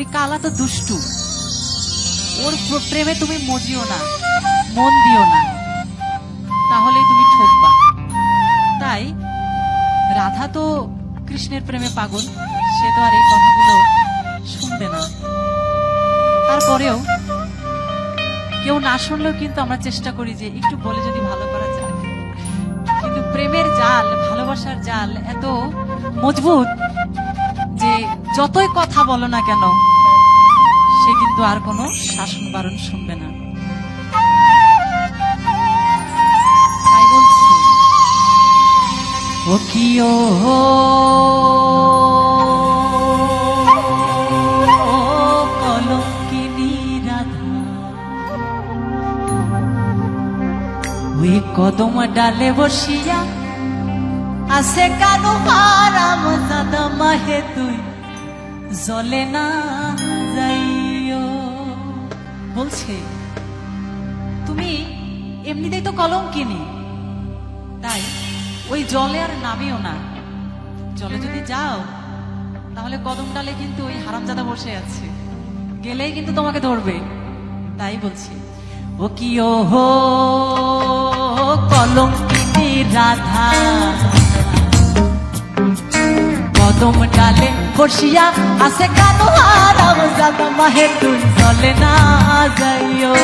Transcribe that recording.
ওই কালা তো দুষ্টু, ওর প্রেমে তুমি মজিও না, মন দিও না, তাহলেই তুমি ঠকবা। তাই রাধা তো কৃষ্ণের প্রেমে পাগল, সে তো আর এই কথাগুলো শুনবে না। তারপরেও কেউ না শুনলেও কিন্তু আমরা চেষ্টা করি যে একটু বলে যদি ভালো করা যায়। কিন্তু প্রেমের জাল, ভালোবাসার জাল এত মজবুত যে যতই কথা বলো না কেন সে কিন্তু আর কোনো শাসন বারণ শুনবে না। তাই বলছি, ও কি ও কলঙ্কিনী রাধা, ওই কদম ডালে বসিয়া আসে কানু হারাম দাদা মাহে তুই জলে না যাইও। বলছে তুমি এমনিতেই তো কলঙ্কিনী, তাই ওই জলে আর নামিও না। জলে যদি যাও তাহলে কদম ডালে কিন্তু ওই হারামজাদা বসে আছে, গেলেই কিন্তু তোমাকে ধরবে। তাই বলছি, ও কি ও কলঙ্কিনী রাধা, কদম ডালে বসিয়া আসে কানু হারাম দাদা মাহে তুই জলে না যাইও।